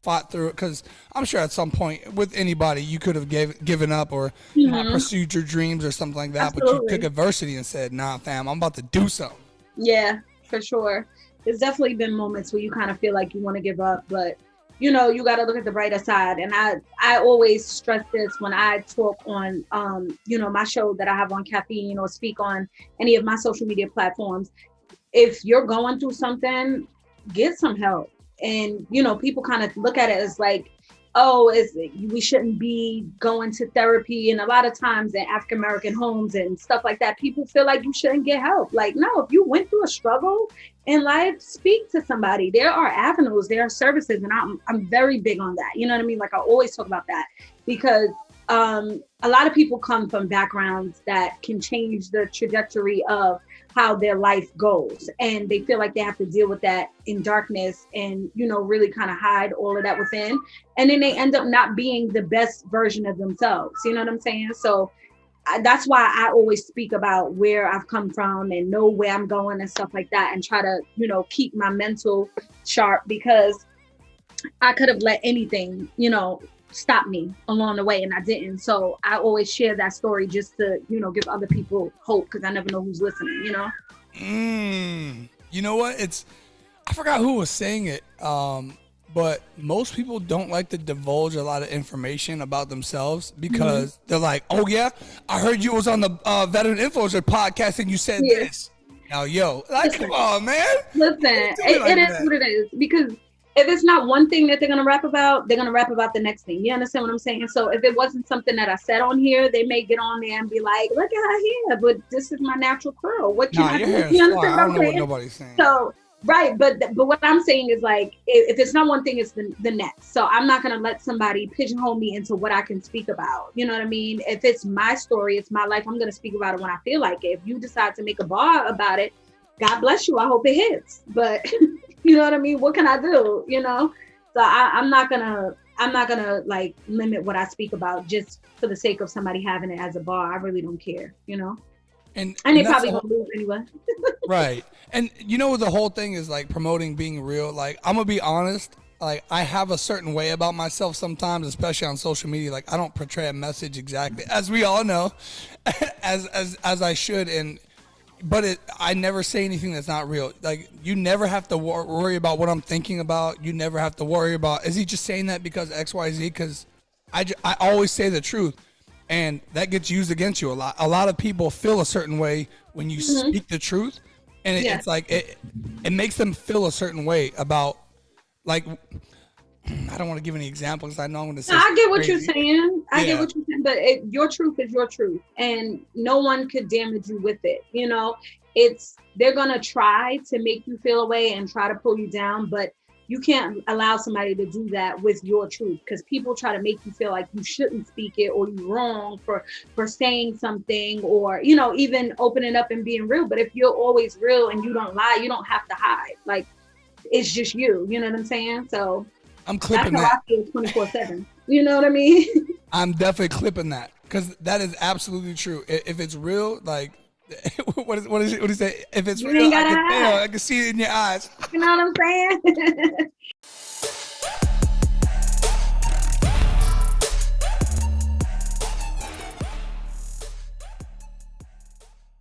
fought through it? Because I'm sure at some point with anybody you could have given up or not Hmm. pursued your dreams or something like that, but you took Absolutely. adversity and said, "Nah, fam, I'm about to do something." Yeah, for sure. There's definitely been moments where you kind of feel like you want to give up, but you got to look at the brighter side. And I always stress this when I talk on, my show that I have on Caffeine or speak on any of my social media platforms. If you're going through something, get some help. And people kind of look at it as like, oh, we shouldn't be going to therapy. And a lot of times in African American homes and stuff like that, people feel like you shouldn't get help. Like, no, if you went through a struggle in life, speak to somebody. There are avenues, there are services, and I'm very big on that. You know what I mean? Like, I always talk about that because a lot of people come from backgrounds that can change the trajectory of how their life goes, and they feel like they have to deal with that in darkness and really kind of hide all of that within, and then they end up not being the best version of themselves. You know what I'm saying? So that's why I always speak about where I've come from and know where I'm going and stuff like that, and try to keep my mental sharp, because I could have let anything stop me along the way, and I didn't. So I always share that story just to give other people hope, because I never know who's listening. You know what? I forgot who was saying it. But most people don't like to divulge a lot of information about themselves because they're like, "Oh yeah, I heard you was on the Veteran Influencer podcast and you said Yeah. this." Now, yo, like, Listen, come on, man. listen, Don't do me it like is that. what it is, because if it's not one thing that they're gonna rap about, they're gonna rap about the next thing. You understand what I'm saying? So if it wasn't something that I said on here, they may get on there and be like, "Look at her hair, but this is my natural curl. What can Nah, I your do?" hair is You fly. understand I what don't I'm know what saying? nobody's saying. So right, but what I'm saying is, like, if it's not one thing, it's the next. So I'm not gonna let somebody pigeonhole me into what I can speak about. You know what I mean? If it's my story, it's my life, I'm gonna speak about it when I feel like it. If you decide to make a bar about it, God bless you. I hope it hits. But you know what I mean? What can I do? So I'm not gonna like limit what I speak about just for the sake of somebody having it as a bar. I really don't care. And And and they that's probably the gonna whole, lose anyway. right. And the whole thing is like promoting being real. Like, I'm gonna be honest. Like, I have a certain way about myself sometimes, especially on social media. Like, I don't portray a message exactly, as we all know, as I should. But I never say anything that's not real. Like, you never have to worry about what I'm thinking about. You never have to worry about, is he just saying that because X, Y, Z? Because I always say the truth, and that gets used against you a lot. A lot of people feel a certain way when you Hmm. speak the truth, and Yeah. it's like it makes them feel a certain way about, like, I don't want to give any examples. I know I'm going to No, say I something get what you're crazy. saying. I get Yeah. what you're saying, but your truth is your truth, and no one could damage you with it. They're gonna try to make you feel away and try to pull you down, but you can't allow somebody to do that with your truth, because people try to make you feel like you shouldn't speak it, or you're wrong for saying something, or even opening up and being real. But if you're always real and you don't lie, you don't have to hide. Like, it's just you. You know what I'm saying? So I'm that's clipping how I that. feel 24/7. You know what I mean? I'm definitely clipping that because that is absolutely true. If it's real, like, what is it? If it's You real, ain't gotta I hide. can see it in your eyes. You know what I'm saying?